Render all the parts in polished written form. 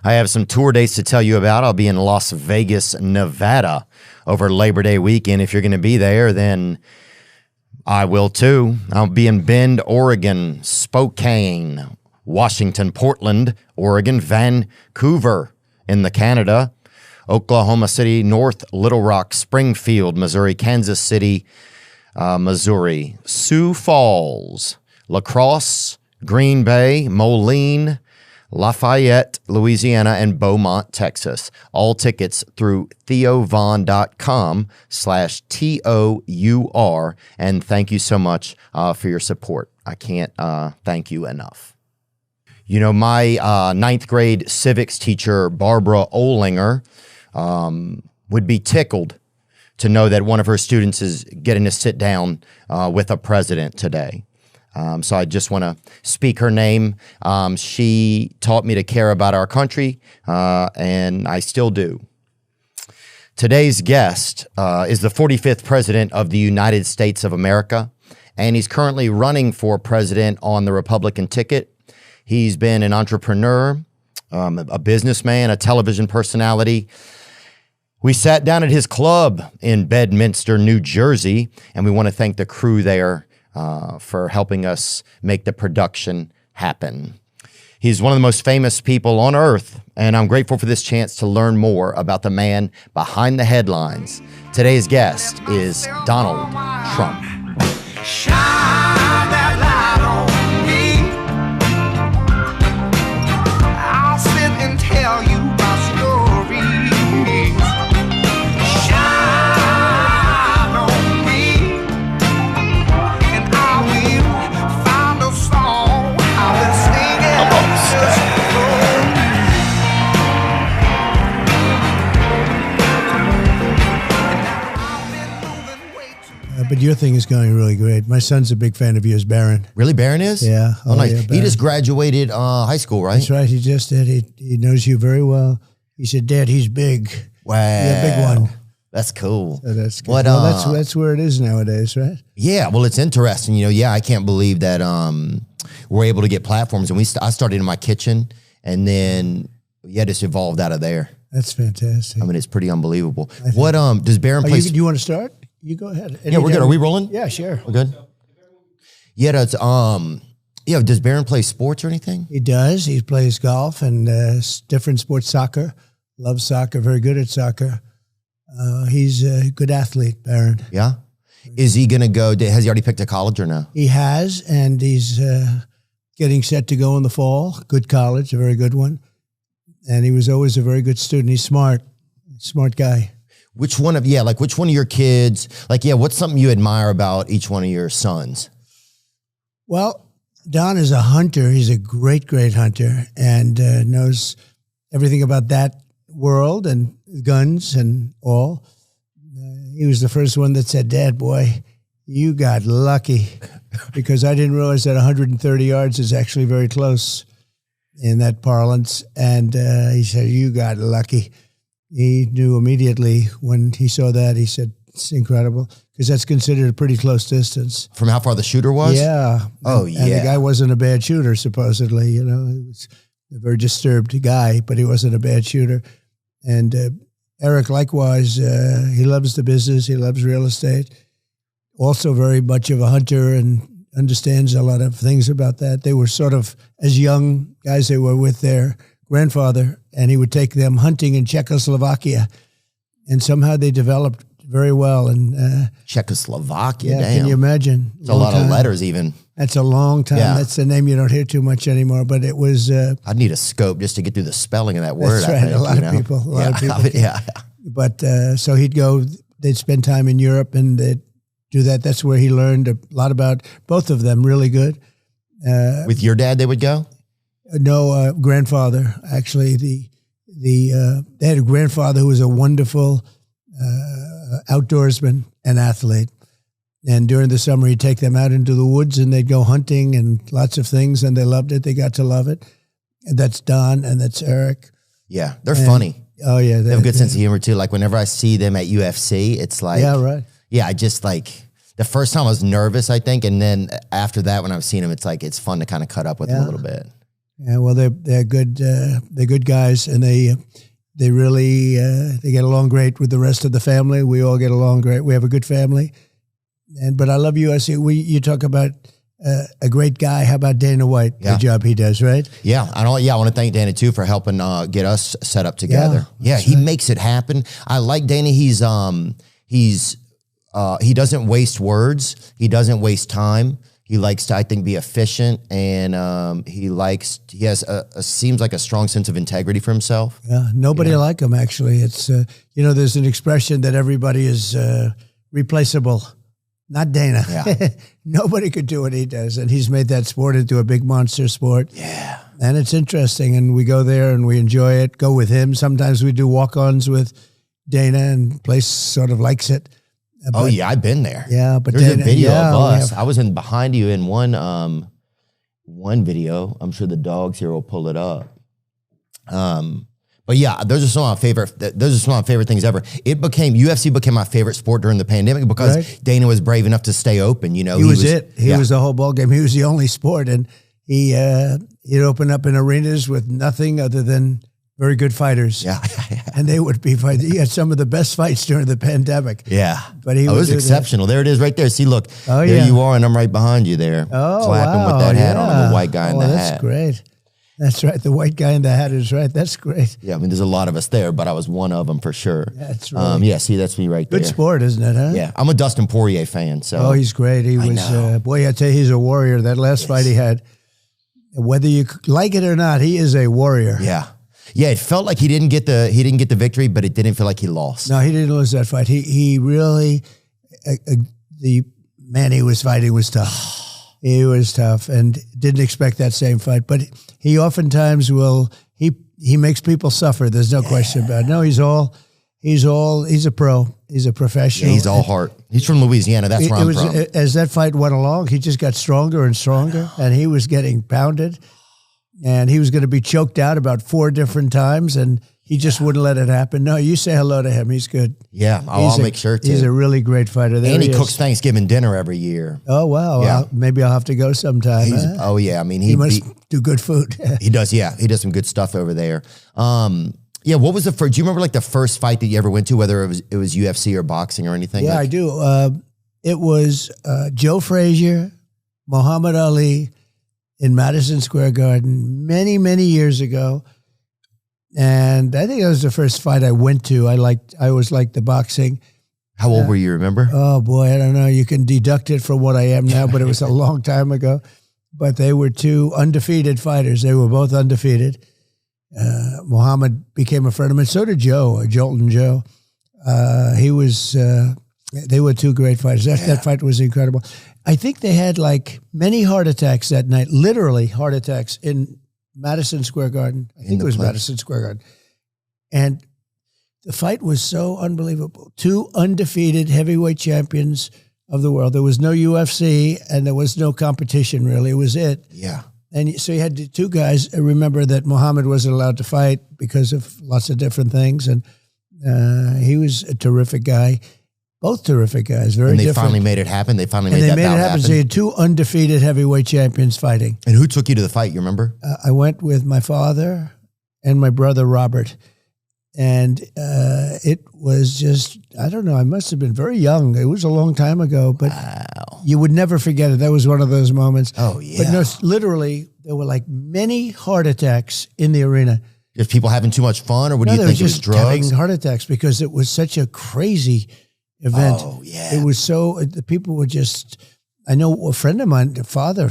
I have some tour dates to tell you about. I'll be in Las Vegas, Nevada over Labor Day weekend. If you're going to be there, then I will too. I'll be in Bend, Oregon, Spokane, Washington, Portland, Oregon, Vancouver in the Canada, Oklahoma City, North Little Rock, Springfield, Missouri, Kansas City, Missouri, Sioux Falls, La Crosse, Green Bay, Moline, Lafayette, Louisiana, and Beaumont, Texas. All tickets through theovon.com/TOUR. And thank you so much for your support. I can't thank you enough. You know, my ninth grade civics teacher, Barbara Olinger, would be tickled to know that one of her students is getting to sit down with a president today. So I just want to speak her name. She taught me to care about our country, and I still do. Today's guest is the 45th President of the United States of America, and he's currently running for president on the Republican ticket. He's been an entrepreneur, a businessman, a television personality. We sat down at his club in Bedminster, New Jersey, and we want to thank the crew there for helping us make the production happen. He's one of the most famous people on earth, and I'm grateful for this chance to learn more about the man behind the headlines. Today's guest is Donald Trump. Shine that light on me. I'll sit and tell you my stories. Shine on me, and I will find a song I will sing it just for you. But your thing is going really great. My son's a big fan of yours, Barron. Really, Barron is? Yeah. Oh, nice. Yeah, he just graduated high school, right? That's right. He just did. He knows you very well. He said, Dad, he's big. Wow. Yeah, big one. That's cool. So that's good. What, well, that's where it is nowadays, right? Yeah. Well, it's interesting. You know, yeah, I can't believe that we're able to get platforms. And I started in my kitchen, and then, yeah, just evolved out of there. That's fantastic. I mean, it's pretty unbelievable. What does Barron play? Do you want to start? You go ahead. Yeah, we're good. Are we rolling? Yeah, sure. We're good. Yeah, that's yeah. Does Barron play sports or anything? He does. He plays golf and different sports. Soccer. Loves soccer. Very good at soccer. He's a good athlete, Barron. Yeah. Is he gonna go? Has he already picked a college or no? He has, and he's getting set to go in the fall. Good college, a very good one. And he was always a very good student. He's smart guy. Which one of your kids, what's something you admire about each one of your sons? Well, Don is a hunter. He's a great, great hunter, and knows everything about that world and guns and all. He was the first one that said, Dad, boy, you got lucky, because I didn't realize that 130 yards is actually very close in that parlance. And he said, you got lucky. He knew immediately when he saw that. He said, it's incredible, because that's considered a pretty close distance. From how far the shooter was? Yeah. Oh, and the guy wasn't a bad shooter, supposedly. You know, he was a very disturbed guy, but he wasn't a bad shooter. And Eric, likewise, he loves the business. He loves real estate. Also very much of a hunter and understands a lot of things about that. They were sort of, as young guys, they were with their grandfather, and he would take them hunting in Czechoslovakia, and somehow they developed very well. And Czechoslovakia, yeah, damn. Can you imagine? It's a lot of letters even. That's a long time. Yeah. That's a name you don't hear too much anymore, but it was... I'd need a scope just to get through the spelling of that word. That's right. I think, a lot of people. Yeah. But so he'd go, they'd spend time in Europe, and they'd do that. That's where he learned a lot about both of them, really good. With your dad, they would go? No, grandfather. Actually, they had a grandfather who was a wonderful outdoorsman and athlete. And during the summer, he'd take them out into the woods, and they'd go hunting and lots of things, and they loved it. They got to love it. And that's Don, and that's Eric. Yeah, they're funny. Oh, yeah. They have a good sense of humor, too. Like, whenever I see them at UFC, it's like... Yeah, right. Yeah, I just, the first time I was nervous, I think, and then after that, when I've seen them, it's like, it's fun to kind of cut up with them a little bit. Yeah, well, they're good. They're good guys, and they really they get along great with the rest of the family. We all get along great. We have a good family, but I love USC. You talk about a great guy. How about Dana White? Yeah. The job he does, right? Yeah, I want to thank Dana too for helping get us set up together. Yeah, he makes it happen. I like Dana. He doesn't waste words. He doesn't waste time. He likes to, I think, be efficient, and he has seems like a strong sense of integrity for himself. Yeah, nobody like him, actually. It's, there's an expression that everybody is replaceable. Not Dana. Yeah. Nobody could do what he does, and he's made that sport into a big monster sport. Yeah. And it's interesting, and we go there and we enjoy it, go with him. Sometimes we do walk-ons with Dana, and place sort of likes it. Oh yeah, I've been there. Yeah, but there's a video yeah, of us. I was behind you in one video. I'm sure the dogs here will pull it up. But yeah, those are some of my favorite things ever. UFC became my favorite sport during the pandemic because Dana was brave enough to stay open. You know, he was the whole ball game. He was the only sport, and he'd open up in arenas with nothing other than very good fighters. Yeah. And they would be fighting. He had some of the best fights during the pandemic. Yeah. But it was exceptional. There it is right there. See, look. Oh, there you are, and I'm right behind you there. Oh, clapping with that hat on. I'm the white guy in the hat. That's great. That's right. The white guy in the hat is right. That's great. Yeah, I mean, there's a lot of us there, but I was one of them for sure. That's right. Yeah, see, that's me right there. Good sport, isn't it, huh? Yeah. I'm a Dustin Poirier fan. So. Oh, he's great. He was, boy, I tell you, he's a warrior. That last fight he had, whether you like it or not, he is a warrior. Yeah. Yeah, it felt like he didn't get the victory, but it didn't feel like he lost. No, he didn't lose that fight. He really, the man he was fighting was tough. He was tough and didn't expect that same fight. But he oftentimes he makes people suffer. There's no question about it. No, he's a pro. He's a professional. Yeah, he's all heart. He's from Louisiana. That's where I'm from. As that fight went along, he just got stronger and stronger, and he was getting pounded. And he was going to be choked out about 4 different times, and he just wouldn't let it happen. No, you say hello to him. He's good. Yeah, I'll make sure to. He's a really great fighter. There and he cooks Thanksgiving dinner every year. Oh, wow. Yeah. Maybe I'll have to go sometime. Oh, yeah. I mean, he must do good food. He does, yeah. He does some good stuff over there. Yeah, what was the first? Do you remember like the first fight that you ever went to, whether it was UFC or boxing or anything? Yeah, I do. It was Joe Frazier, Muhammad Ali, in Madison Square Garden many, many years ago. And I think that was the first fight I went to. I always liked the boxing. How old were you, remember? Oh, boy, I don't know. You can deduct it from what I am now, but it was a long time ago. But they were 2 undefeated fighters. They were both undefeated. Muhammad became a friend of mine. So did Joe, Jolton Joe. They were 2 great fighters. That fight was incredible. I think they had like many heart attacks that night, literally heart attacks in Madison Square Garden. I think it was Madison Square Garden. And the fight was so unbelievable. 2 undefeated heavyweight champions of the world. There was no UFC and there was no competition really. It was it. Yeah. And so you had the 2 guys. Remember that Muhammad wasn't allowed to fight because of lots of different things. And he was a terrific guy. Both terrific guys, very different. And they finally made it happen? They finally made that bout happen? So they had 2 undefeated heavyweight champions fighting. And who took you to the fight, you remember? I went with my father and my brother, Robert. And it was just, I don't know, I must have been very young. It was a long time ago, but you would never forget it. That was one of those moments. Oh, yeah. But no, literally, there were like many heart attacks in the arena. Just people having too much fun, or what do you think? It was drugs? Having heart attacks because it was such a crazy event. Oh, yeah. It was so, the people were just, I know a friend of mine, the father,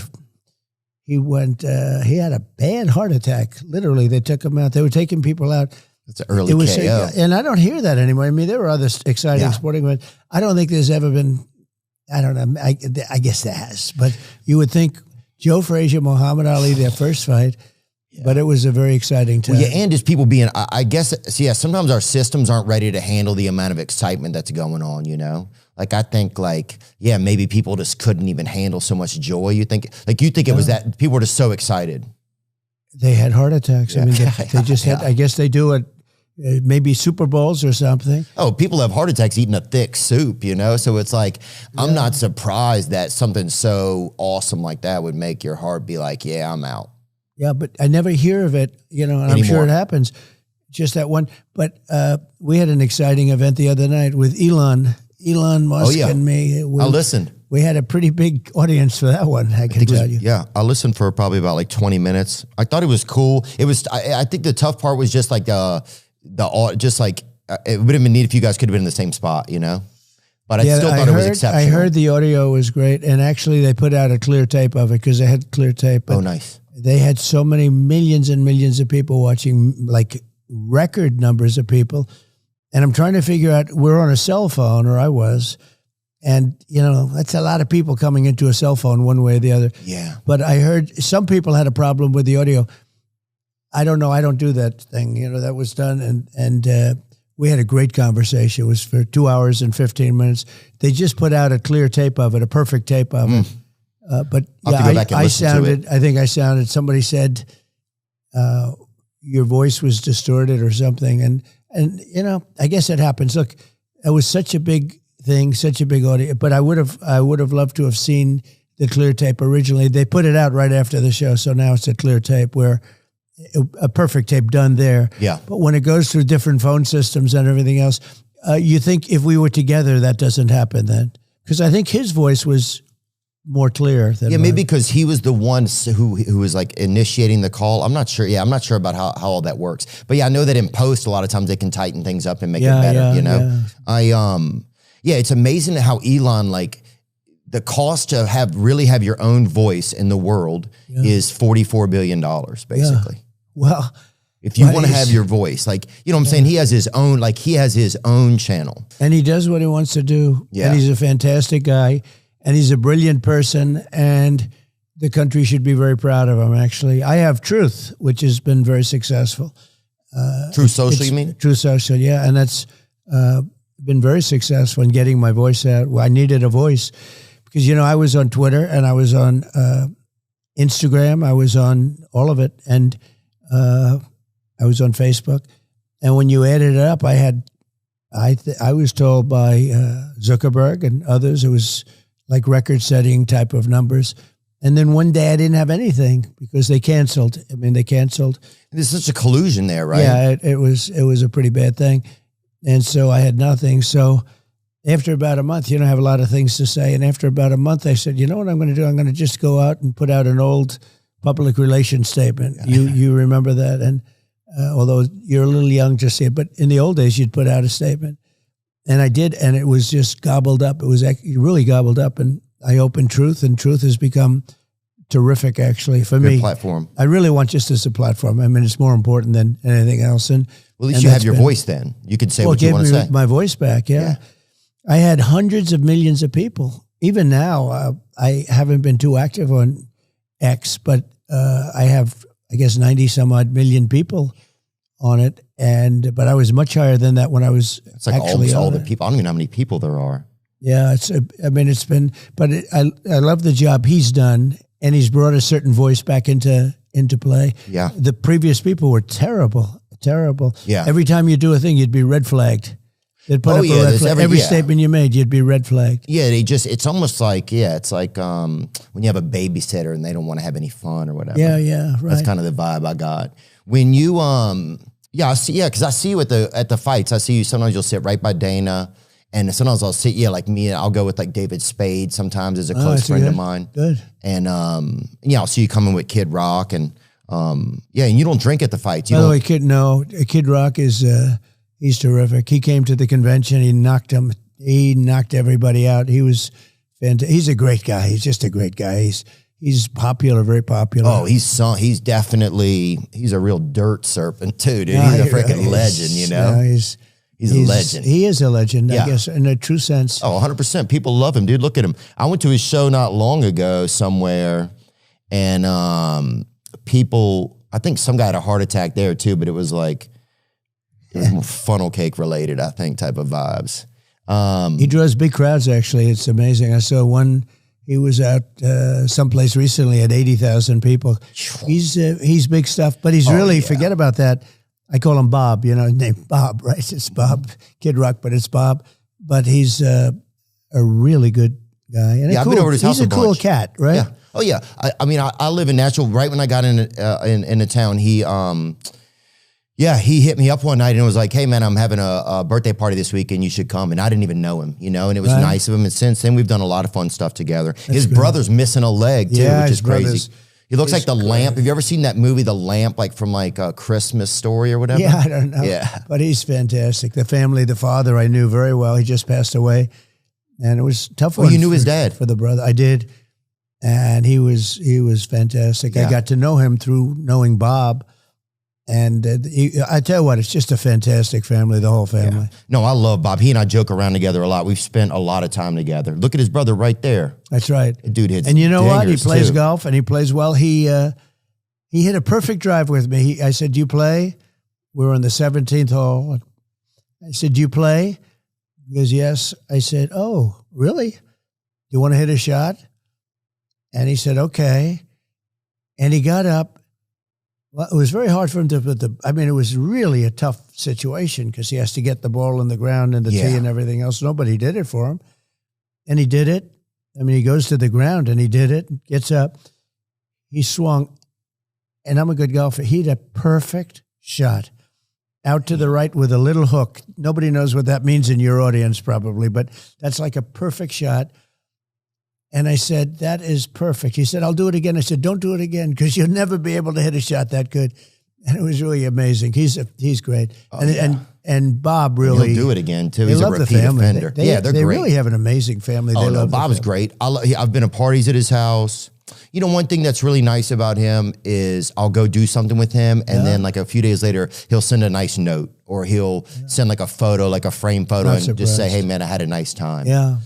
he had a bad heart attack. Literally, they took him out. They were taking people out. It's an early KO. And I don't hear that anymore. I mean, there were other exciting sporting events. I don't think there's ever been, I don't know, I guess there has. But you would think Joe Frazier, Muhammad Ali, their first fight. Yeah. But it was a very exciting time. Well, yeah, and just people being, I guess, sometimes our systems aren't ready to handle the amount of excitement that's going on, you know? Like, I think, maybe people just couldn't even handle so much joy. You think it was that people were just so excited. They had heart attacks. Yeah. I mean, they just had, I guess they do it, maybe Super Bowls or something. Oh, people have heart attacks eating a thick soup, you know? So it's like, I'm not surprised that something so awesome like that would make your heart be like, yeah, I'm out. Yeah, but I never hear of it, and I'm sure it happens. Just that one. But we had an exciting event the other night with Elon Musk and me. I listened. We had a pretty big audience for that one, I can tell you. Yeah, I listened for probably about like 20 minutes. I thought it was cool. It was. I think the tough part was just like it would have been neat if you guys could have been in the same spot, But I still thought it was exceptional. I heard the audio was great, and actually they put out a clear tape of it because they had clear tape. Oh, nice. They had so many millions and millions of people watching, like record numbers of people. And I'm trying to figure out, we're on a cell phone, or I was, and, that's a lot of people coming into a cell phone one way or the other. Yeah. But I heard some people had a problem with the audio. I don't know. I don't do that thing. That was done. And we had a great conversation. It was for 2 hours and 15 minutes. They just put out a clear tape of it, a perfect tape of it. But yeah, I sounded, I think I sounded, somebody said your voice was distorted or something. And I guess it happens. Look, it was such a big thing, such a big audience, but I would have loved to have seen the clear tape originally. They put it out right after the show. So now it's a clear tape where a perfect tape done there. Yeah. But when it goes through different phone systems and everything else, you think if we were together, that doesn't happen then? Because I think his voice was more clear than maybe because he was the one who was like initiating the call. I'm not sure. Yeah, I'm not sure about how all that works. But yeah, I know that in post a lot of times they can tighten things up and make it better. It's amazing how Elon, like, the cost to really have your own voice in the world is $44 billion basically. Yeah. Well, if you want to have your voice, like, what I'm saying, he has his own channel, and he does what he wants to do. Yeah. And he's a fantastic guy. And he's a brilliant person, and the country should be very proud of him, actually. I have Truth, which has been very successful. Truth Social, you mean? Truth Social, yeah. And that's been very successful in getting my voice out. Well, I needed a voice because, I was on Twitter, and I was on Instagram. I was on all of it, and I was on Facebook. And when you added it up, I was told by Zuckerberg and others, it was like record-setting type of numbers. And then one day I didn't have anything because they canceled. They canceled. There's such a collusion there, right? Yeah, it was a pretty bad thing. And so I had nothing. So after about a month, I have a lot of things to say. And after about a month, I said, you know what I'm going to do? I'm going to just go out and put out an old public relations statement. You remember that? And although you're a little young to see it, but in the old days, you'd put out a statement. And I did, and it was just gobbled up. It was really gobbled up, and I opened Truth, and Truth has become terrific, actually, for me. Good platform. I really want just as a platform. It's more important than anything else. And well, at least you have your voice then. You can say what you want to say. It gave me my voice back, yeah. I had hundreds of millions of people. Even now, I haven't been too active on X, but I have, I guess, 90-some-odd million people on it, but I was much higher than that when I was. It's like almost all the people. I don't even know how many people there are. Yeah, it's been, but I love the job he's done, and he's brought a certain voice back into play. Yeah, the previous people were terrible. Yeah, every time you do a thing, you'd be red flagged. They'd put up a red flag. Every statement you made, you'd be red flagged. Yeah, it's almost like, it's like when you have a babysitter and they don't want to have any fun or whatever. Yeah, right. That's kind of the vibe I got. When you, because I see you at the fights. I see you, sometimes you'll sit right by Dana, and sometimes I'll sit, like me, I'll go with like David Spade sometimes as a close friend of mine. Good. And, I'll see you coming with Kid Rock, and, and you don't drink at the fights. By the way, Kid Rock is, he's terrific. He came to the convention. He knocked everybody out. He was fantastic. He's a great guy. He's just a great guy. He's popular, very popular. Oh, he's a real dirt serpent too, dude. He's a freaking legend, Yeah, he's a legend. He is a legend, I guess, in a true sense. Oh, 100%. People love him, dude. Look at him. I went to his show not long ago somewhere, and people, I think some guy had a heart attack there too, but it was like, it was more funnel cake related, I think, type of vibes. He draws big crowds, actually. It's amazing. I saw one. He was out someplace recently at 80,000 people. He's big stuff, but he's forget about that. I call him Bob, named Bob, right? It's Bob, Kid Rock, but it's Bob. But he's a really good guy. And I've been over to his house He's a cool cat, right? Yeah. Oh yeah. I mean, I live in Nashville. Right when I got into town, he hit me up one night and was like, "Hey man, I'm having a birthday party this week and you should come." And I didn't even know him, and it was nice of him. And since then we've done a lot of fun stuff together. His brother's missing a leg too, which is crazy. He looks like the lamp. Have you ever seen that movie, The Lamp, like from like a Christmas Story or whatever? Yeah, I don't know. Yeah. But he's fantastic. The family, the father I knew very well. He just passed away. And it was tough. Oh, you knew his dad? For the brother. I did. And he was fantastic. Yeah. I got to know him through knowing Bob. And I tell you what, it's just a fantastic family, the whole family. Yeah. No, I love Bob. He and I joke around together a lot. We've spent a lot of time together. Look at his brother right there. That's right. The dude hits. And you know what? He plays too. golf and he plays well. He hit a perfect drive with me. I said, "Do you play?" We were on the 17th hole. I said, "Do you play?" He goes, "Yes." I said, "Oh, really? Do you want to hit a shot?" And he said, "Okay." And he got up. Well, it was very hard for him to put it was really a tough situation because he has to get the ball in the ground and the tee and everything else. Nobody did it for him. And he did it. I mean, he goes to the ground and he did it, gets up. He swung, and I'm a good golfer. He had a perfect shot out to the right with a little hook. Nobody knows what that means in your audience probably, but that's like a perfect shot. And I said, "That is perfect." He said, "I'll do it again." I said, "Don't do it again because you'll never be able to hit a shot that good." And it was really amazing. He's great. And Bob really. He'll do it again too. They He's a love the repeat family. offender. They they're they great. really have an amazing family. Oh, They no, love Bob's great. I've been to parties at his house. One thing that's really nice about him is I'll go do something with him, and then like a few days later, he'll send a nice note, or he'll send like a photo, like a frame photo, and just say, "Hey man, I had a nice time." Yeah.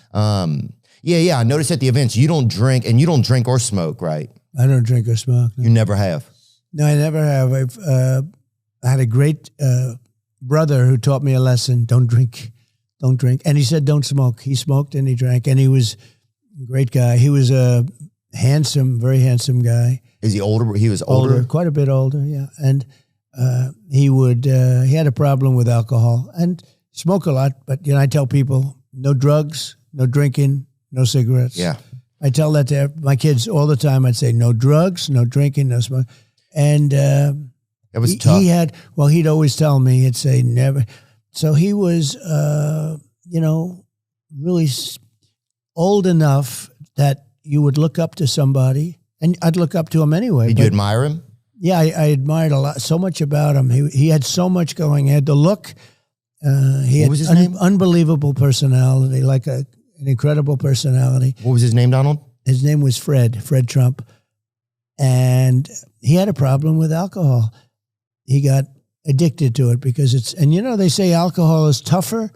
Yeah. I noticed at the events you don't drink, and you don't drink or smoke, right? I don't drink or smoke. No. You never have. No, I never have. I had a great brother who taught me a lesson. Don't drink. And he said, "Don't smoke." He smoked and he drank, and he was a great guy. He was a very handsome guy. Is he older? He was older? Quite a bit older, yeah. And he had a problem with alcohol and smoke a lot. But, I tell people, no drugs, no drinking, no cigarettes. Yeah. I tell that to my kids all the time. I'd say, no drugs, no drinking, no smoke. And that was tough. He'd always tell me, he'd say never. So he was, really old enough that you would look up to somebody, and I'd look up to him anyway. Did you admire him? Yeah, I admired so much about him. He had so much going. He had the look. What was his name? Unbelievable personality, like an incredible personality. What was his name, Donald? His name was Fred Trump. And he had a problem with alcohol. He got addicted to it because they say alcohol is tougher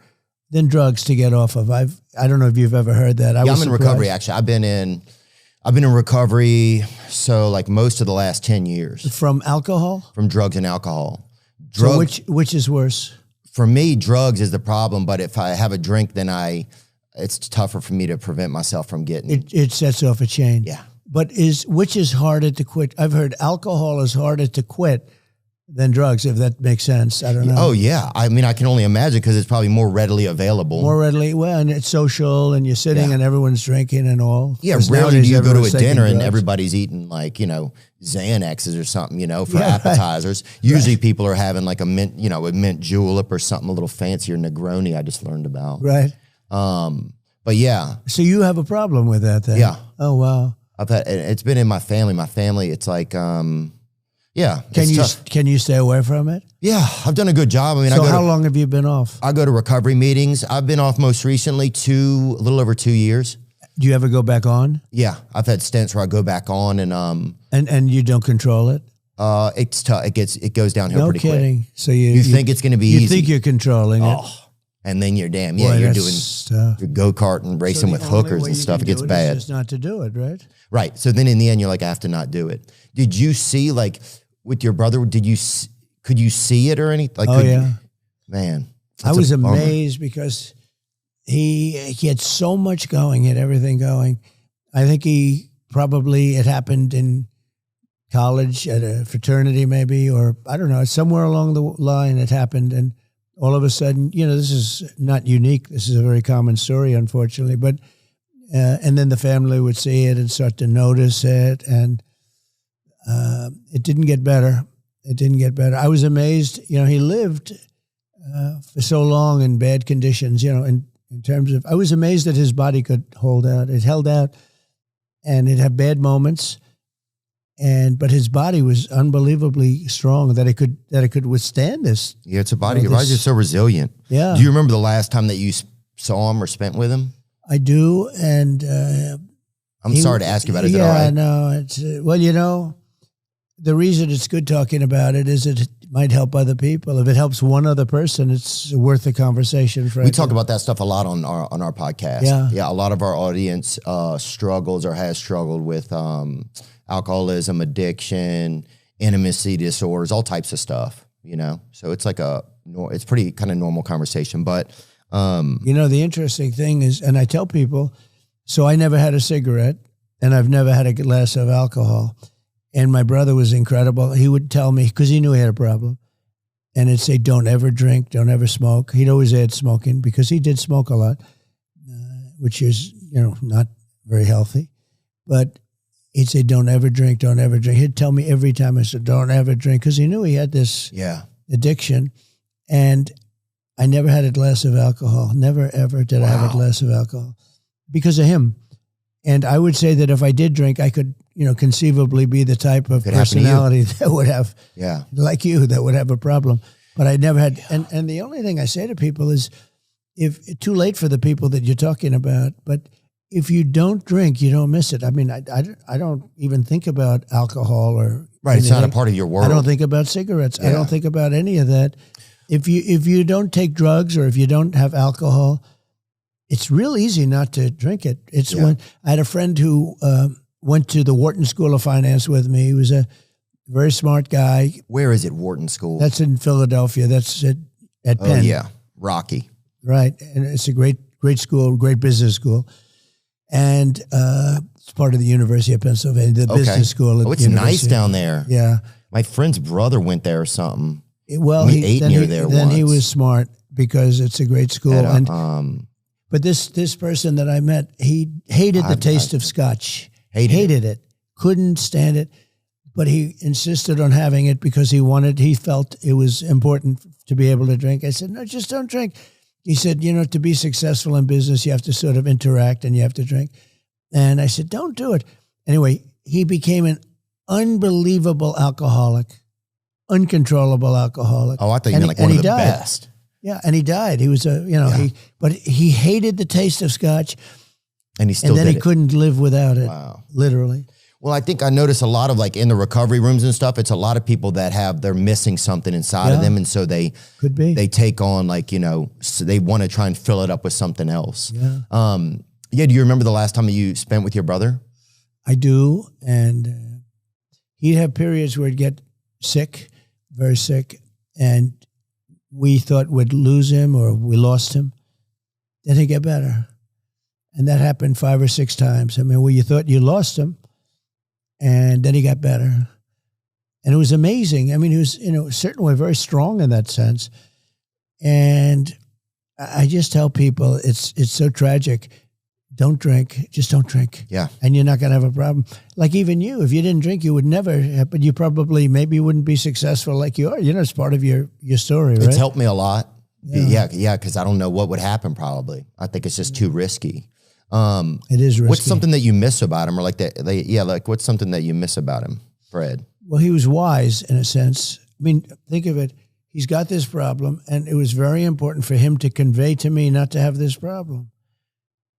than drugs to get off of. I don't know if you've ever heard that. I'm in recovery, actually. I've been in recovery, so like most of the last 10 years. From alcohol? From drugs and alcohol. So which is worse? For me, drugs is the problem, but if I have a drink, then it's tougher for me to prevent myself from getting. It sets off a chain. Yeah. But which is harder to quit? I've heard alcohol is harder to quit than drugs, if that makes sense. I don't know. Oh, yeah. I mean, I can only imagine because it's probably more readily available. And it's social, and you're sitting and everyone's drinking and all. Yeah, rarely do you go to a dinner and everybody's eating like, Xanaxes or something, for appetizers. Right. Usually people are having like a mint julep or something a little fancier, Negroni I just learned about. Right. But yeah. So you have a problem with that then? Yeah. Oh, wow. It's been in my family. My family, it's like, yeah. Can you stay away from it? Yeah, I've done a good job. I mean, so how long have you been off? I go to recovery meetings. I've been off most recently a little over 2 years. Do you ever go back on? Yeah, I've had stints where I go back on and you don't control it. It's tough. It goes downhill pretty quick. No kidding. So you think it's going to be easy. You think you're controlling it. And then you're you're doing your go-kart and racing with hookers and stuff. It gets bad. It's just not to do it, right? Right. So then in the end, you're like, I have to not do it. Did you see, like, with your brother, could you see it or anything? Like, man. I was amazed because he had so much going, he had everything going. I think it happened in college at a fraternity maybe, or I don't know, somewhere along the line it happened. And all of a sudden, this is not unique. This is a very common story, unfortunately. But And then the family would see it and start to notice it, and it didn't get better. It didn't get better. I was amazed. He lived for so long in bad conditions. In terms of, I was amazed that his body could hold out. It held out, and it had bad moments, but his body was unbelievably strong that it could withstand this. Yeah, it's a body. Your body's just so resilient. Yeah. Do you remember the last time that you saw him or spent with him? I do, and I'm sorry to ask you about it. Is it all right? Yeah, no. It's the reason it's good talking about it is it might help other people. If it helps one other person, it's worth the conversation. We talk about that stuff a lot on our podcast. Yeah. A lot of our audience struggles or has struggled with alcoholism, addiction, intimacy disorders, all types of stuff. So it's like it's pretty kind of normal conversation, but. The interesting thing is, and I tell people, so I never had a cigarette and I've never had a glass of alcohol. And my brother was incredible. He would tell me, because he knew he had a problem, and he'd say, don't ever drink, don't ever smoke. He'd always add smoking because he did smoke a lot, which is, not very healthy. But he'd say, don't ever drink, don't ever drink. He'd tell me every time I said, don't ever drink, because he knew he had this addiction. And I never had a glass of alcohol. Never, ever did I have a glass of alcohol because of him. And I would say that if I did drink, I could, conceivably be the type of personality that would have, like you, that would have a problem. But I never had. And the only thing I say to people is, if too late for the people that you're talking about, but if you don't drink, you don't miss it. I mean, I don't even think about alcohol or right. Anything. It's not a part of your world. I don't think about cigarettes. I don't think about any of that. If you don't take drugs or if you don't have alcohol, it's real easy not to drink it. It's when I had a friend who went to the Wharton School of Finance with me. He was a very smart guy. Where is it, Wharton School? That's in Philadelphia. That's at Penn. Oh, yeah. Rocky. Right. And it's a great school, great business school. And it's part of the University of Pennsylvania, the business school. Oh, it's nice down there. Yeah. My friend's brother went there or something. Well, we ate near there once. Then he was smart because it's a great school. But this person that I met, he hated the taste of scotch. Hated it. Couldn't stand it. But he insisted on having it because he felt it was important to be able to drink. I said, no, just don't drink. He said, to be successful in business, you have to sort of interact and you have to drink. And I said, don't do it. Anyway, he became an unbelievable alcoholic. Uncontrollable alcoholic. Oh, I thought you meant like one of the best. Yeah, and he died. He was but he hated the taste of scotch, and he couldn't live without it. Wow, literally. Well, I think I notice a lot of in the recovery rooms and stuff. It's a lot of people that they're missing something inside of them, and so they take on so they want to try and fill it up with something else. Yeah. Do you remember the last time that you spent with your brother? I do, and he'd have periods where he'd get sick. Very sick, and we thought we'd lose him or we lost him. Then he'd get better. And that happened 5 or 6 times. I mean, you thought you lost him, and then he got better. And it was amazing. I mean, he was, in a certain way, very strong in that sense. And I just tell people, it's so tragic. Don't drink. Just don't drink. Yeah. And you're not going to have a problem. Like even you, if you didn't drink, you would never, but you probably maybe wouldn't be successful like you are. It's part of your story, right? It's helped me a lot. Yeah, because I don't know what would happen probably. I think it's just too risky. It is risky. What's something that you miss about him, or what's something that you miss about him, Fred? Well, he was wise in a sense. I mean, think of it. He's got this problem, and it was very important for him to convey to me not to have this problem.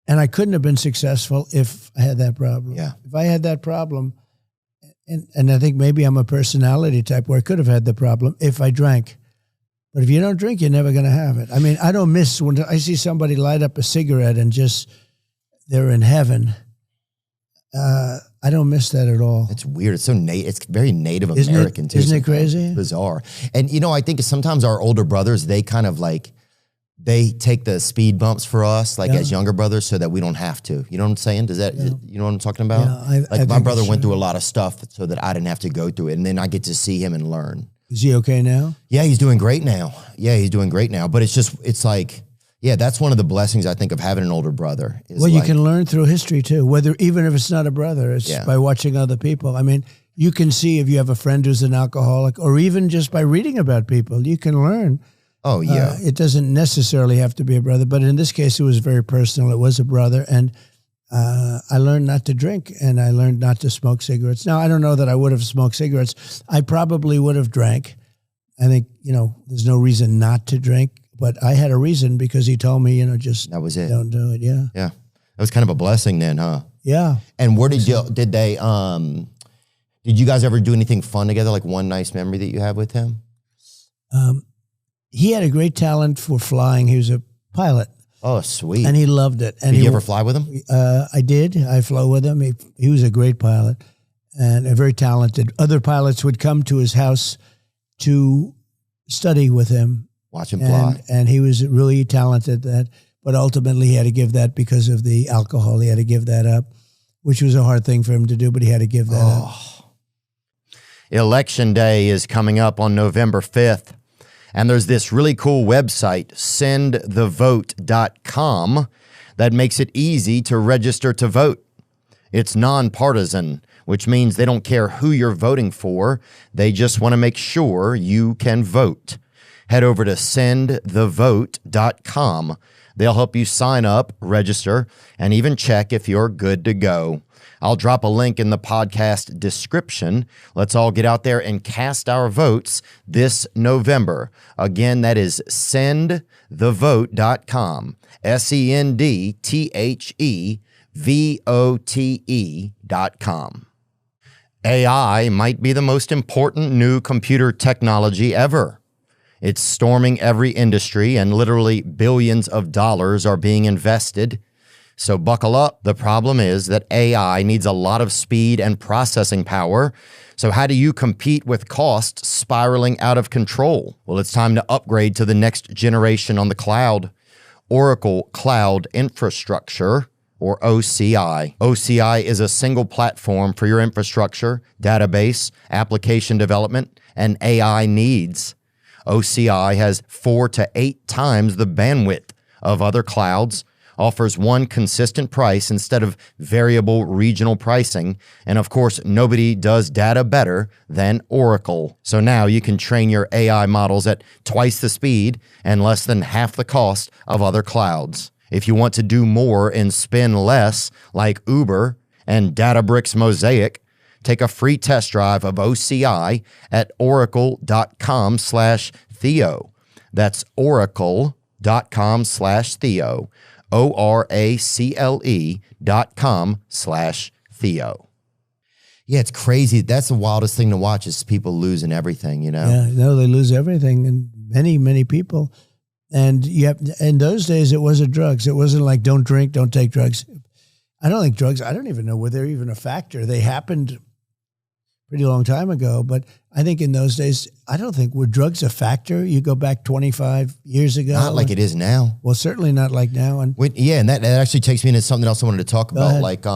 And I couldn't have been successful if I had that problem. Yeah. If I had that problem, and I think maybe I'm a personality type where I could have had the problem if I drank. But if you don't drink, you're never going to have it. I mean, I don't miss when I see somebody light up a cigarette and just they're in heaven. I don't miss that at all. It's weird. It's so it's very Native American too. Isn't it crazy? It's bizarre. And I think sometimes our older brothers, they kind of they take the speed bumps for us, as younger brothers, so that we don't have to. You know what I'm saying? Does that, you know what I'm talking about? Yeah, my brother went through a lot of stuff so that I didn't have to go through it. And then I get to see him and learn. Is he okay now? Yeah, he's doing great now. But it's Yeah, that's one of the blessings, I think, of having an older brother. Well, you can learn through history, too, even if it's not a brother. It's by watching other people. I mean, you can see if you have a friend who's an alcoholic, or even just by reading about people, you can learn. Oh, yeah. It doesn't necessarily have to be a brother, but in this case, it was very personal. It was a brother, and I learned not to drink, and I learned not to smoke cigarettes. Now, I don't know that I would have smoked cigarettes. I probably would have drank. I think, there's no reason not to drink, but I had a reason because he told me, just that was it. Don't do it. Yeah. Yeah. That was kind of a blessing then, huh? Yeah. And where did you guys ever do anything fun together? Like one nice memory that you have with him? He had a great talent for flying. He was a pilot. Oh, sweet. And he loved it. And did you ever fly with him? I did. I flew with him. He was a great pilot and a very talented. Other pilots would come to his house to study with him. Watch him fly. And he was really talented at that. But ultimately, he had to give that because of the alcohol. He had to give that up, which was a hard thing for him to do, but he had to give that up. Election Day is coming up on November 5th. And there's this really cool website, sendthevote.com, that makes it easy to register to vote. It's nonpartisan, which means they don't care who you're voting for. They just want to make sure you can vote. Head over to sendthevote.com. They'll help you sign up, register, and even check if you're good to go. I'll drop a link in the podcast description. Let's all get out there and cast our votes this November. Again, that is sendthevote.com. sendthevote.com. AI might be the most important new computer technology ever. It's storming every industry, and literally billions of dollars are being invested. So buckle up. The problem is that AI needs a lot of speed and processing power. So how do you compete with costs spiraling out of control? Well, it's time to upgrade to the next generation on the cloud. Oracle Cloud Infrastructure, or OCI. OCI is a single platform for your infrastructure, database, application development, and AI needs. OCI has 4 to 8 times the bandwidth of other clouds, offers one consistent price instead of variable regional pricing, and of course, nobody does data better than Oracle. So now you can train your AI models at twice the speed and less than half the cost of other clouds. If you want to do more and spend less, like Uber and Databricks Mosaic, take a free test drive of OCI at oracle.com/Theo. That's oracle.com/Theo. oracle.com/Theo. Yeah, it's crazy. That's the wildest thing to watch is people losing everything, Yeah, no, they lose everything, and many, many people. And in those days, it wasn't drugs. It wasn't like don't drink, don't take drugs. I don't think drugs, I don't even know whether they're even a factor. They happened pretty long time ago, but I think in those days, I don't think were drugs a factor. You go back 25 years ago. Not like it is now. Well, certainly not like now. And that actually takes me into something else I wanted to talk about. Like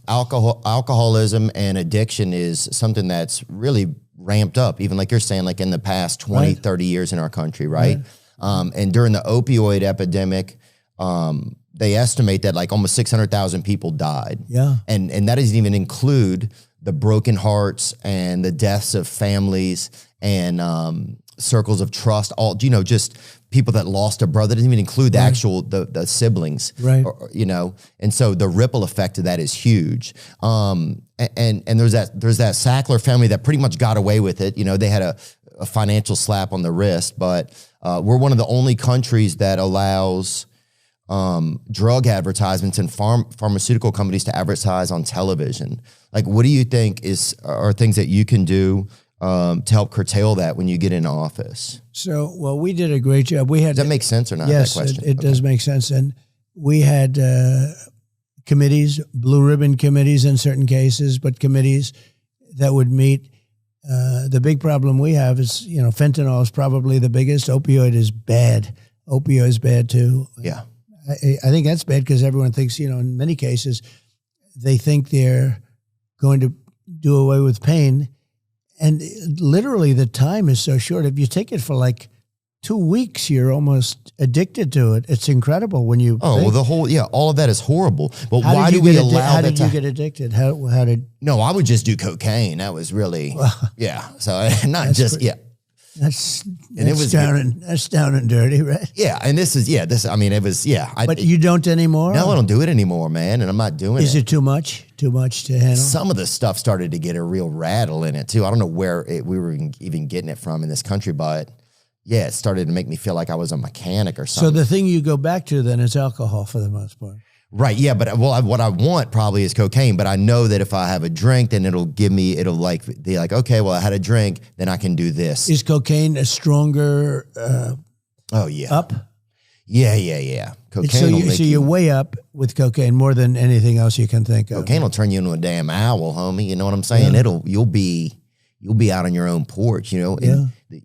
alcoholism and addiction is something that's really ramped up, even like you're saying, like in the past 20, 30 years in our country, right? And during the opioid epidemic, they estimate that like almost 600,000 people died. Yeah. And that doesn't even include the broken hearts and the deaths of families and circles of trust, all, just people that lost a brother. It doesn't even include the actual, the siblings, right? And so the ripple effect of that is huge. And there's that Sackler family that pretty much got away with it. They had a financial slap on the wrist, but we're one of the only countries that allows drug advertisements and pharmaceutical companies to advertise on television. Like, what do you think are things that you can do to help curtail that when you get into office? So, well, we did a great job. Does that make sense or not? Yes, that question? It does make sense. And we had committees, blue ribbon committees in certain cases, but committees that would meet. The big problem we have is, fentanyl is probably the biggest. Opioid is bad. Opioid is bad too. Yeah. I think that's bad because everyone thinks, in many cases, they think they're going to do away with pain. And literally the time is so short. If you take it for like 2 weeks, you're almost addicted to it. It's incredible when you. Oh, think. well, all of that is horrible. But How why did do you we get allow How that did to you get addicted? How did? No, I would just do cocaine. That was really, yeah. So not just, yeah. That's down and dirty, right? Yeah. And I mean, it was, yeah. But you don't anymore? No, I don't do it anymore, man. And I'm not doing it. Is it too much? Too much to handle? Some of the stuff started to get a real rattle in it too. I don't know where we were even getting it from in this country, but yeah, it started to make me feel like I was a mechanic or something. So the thing you go back to then is alcohol for the most part. Right, yeah, but what I want probably is cocaine, but I know that if I have a drink, then it'll be like, okay, well, I had a drink, then I can do this. Is cocaine a stronger oh, yeah. up? Yeah. So you're way up with cocaine more than anything else you can think of. Cocaine will turn you into a damn owl, homie. You know what I'm saying? Yeah. You'll be out on your own porch, and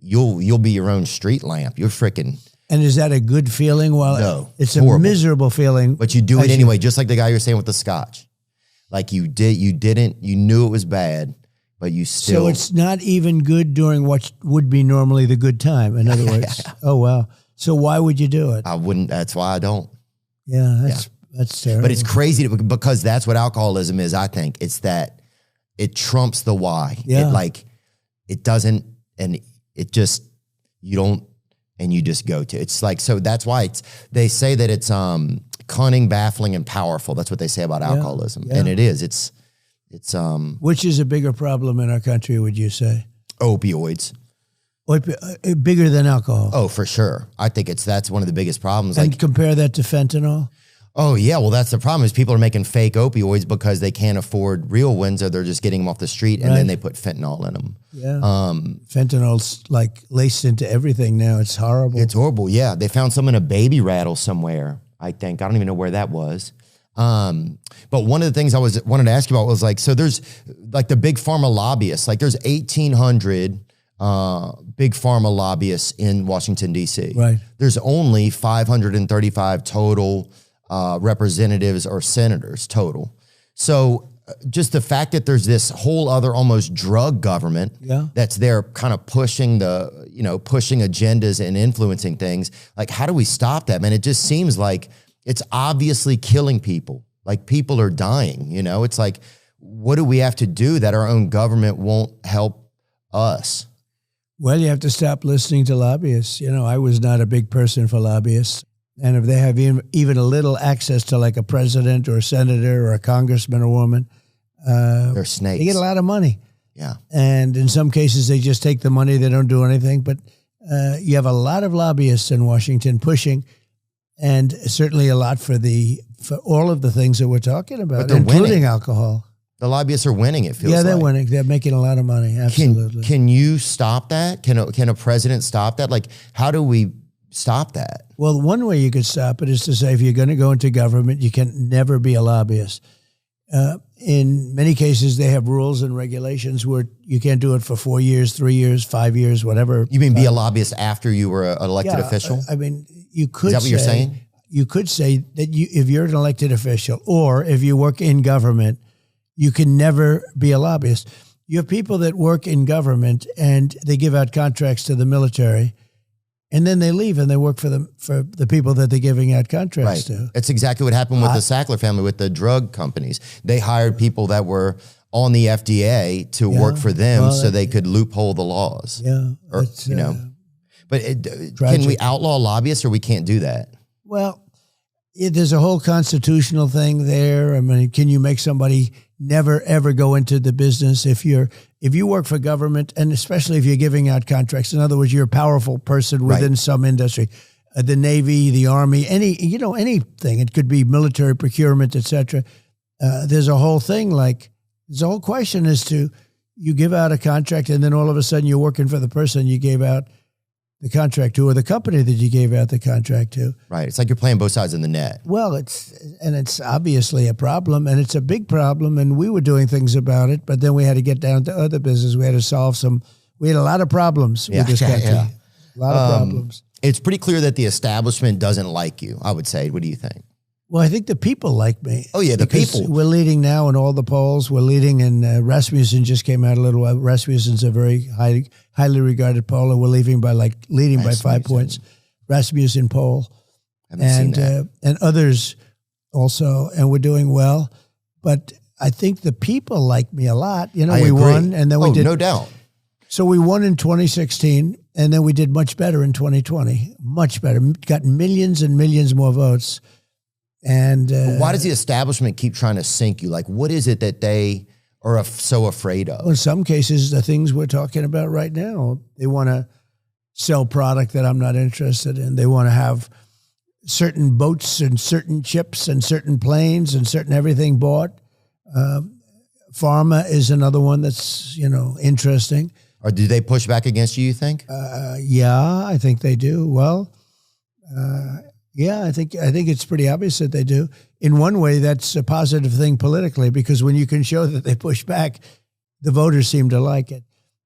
you'll be your own street lamp. You're freaking. And is that a good feeling? Well, no, it's horrible. A miserable feeling. But you do it anyway, just like the guy you're saying with the scotch. Like you knew it was bad, but you still. So it's not even good during what would be normally the good time. In other words, oh wow. So why would you do it? I wouldn't. That's why I don't. Yeah, that's terrible. But it's crazy because that's what alcoholism is. I think it's that it trumps the why. Yeah. It doesn't, and it just you don't. And you just go to. It's like, so that's why they say that it's cunning, baffling, and powerful. That's what they say about alcoholism. Yeah. And it is. It's which is a bigger problem in our country, would you say? Opioids. Bigger than alcohol. Oh, for sure. I think that's one of the biggest problems. And compare that to fentanyl? Oh, yeah. Well, that's the problem is people are making fake opioids because they can't afford real ones, or they're just getting them off the street, and then they put fentanyl in them. Yeah. Fentanyl's like laced into everything now. It's horrible. It's horrible, yeah. They found some in a baby rattle somewhere, I think. I don't even know where that was. But one of the things I wanted to ask you about was like, so there's like the big pharma lobbyists. Like there's 1,800 big pharma lobbyists in Washington, D.C. Right. There's only 535 total representatives or senators total. So just the fact that there's this whole other almost drug government that's there kind of pushing pushing agendas and influencing things. Like, how do we stop that, man? It just seems like it's obviously killing people. Like people are dying, it's like, what do we have to do that our own government won't help us? Well, you have to stop listening to lobbyists. I was not a big person for lobbyists. And if they have even a little access to like a president or a senator or a congressman or woman, they're snakes. They get a lot of money. Yeah. And in some cases, they just take the money. They don't do anything. But you have a lot of lobbyists in Washington pushing, and certainly a lot for all of the things that we're talking about, including winning. Alcohol. The lobbyists are winning, it feels like. Yeah, they're winning. They're making a lot of money, absolutely. Can you stop that? Can a president stop that? Like, how do we stop that? Well, one way you could stop it is to say if you're going to go into government, you can never be a lobbyist. In many cases, they have rules and regulations where you can't do it for 4 years, 3 years, 5 years, whatever. You mean be a lobbyist after you were an elected official? I mean, you could. Is that what you're saying? You could say that if you're an elected official or if you work in government, you can never be a lobbyist. You have people that work in government and they give out contracts to the military. And then they leave and they work for the people that they're giving out contracts to. That's exactly what happened with the Sackler family, with the drug companies. They hired people that were on the FDA to work for them so they could loophole the laws. Yeah. But can we outlaw lobbyists, or we can't do that? Well, there's a whole constitutional thing there. I mean, can you make somebody never, ever go into the business if you work for government, and especially if you're giving out contracts? In other words, you're a powerful person within some industry, the Navy, the Army, anything. It could be military procurement, etc. There's a whole thing there's a whole question as to you give out a contract and then all of a sudden you're working for the person you gave out the contract to, or the company that you gave out the contract to. Right. It's like you're playing both sides of the net. Well, it's obviously a problem, and it's a big problem, and we were doing things about it, but then we had to get down to other business. We had to solve we had a lot of problems with this country. A lot of problems. It's pretty clear that the establishment doesn't like you, I would say. What do you think? Well, I think the people like me. Oh, yeah, the because people. We're leading now in all the polls. We're leading in Rasmussen just came out a little while. Rasmussen's a very highly regarded poll, and we're leading by 5 points. Rasmussen poll. And others also, and we're doing well. But I think the people like me a lot. We agree. won, and then we did. No doubt. So we won in 2016, and then we did much better in 2020. Much better. Got millions and millions more votes. And why does the establishment keep trying to sink you? Like, what is it that they are so afraid of? Well, in some cases, the things we're talking about right now, they want to sell product that I'm not interested in. They want to have certain boats and certain ships and certain planes and certain everything bought. Pharma is another one that's, interesting. Or do they push back against you think? Yeah, I think they do. Well, yeah, I think it's pretty obvious that they do. In one way, that's a positive thing politically, because when you can show that they push back, the voters seem to like it.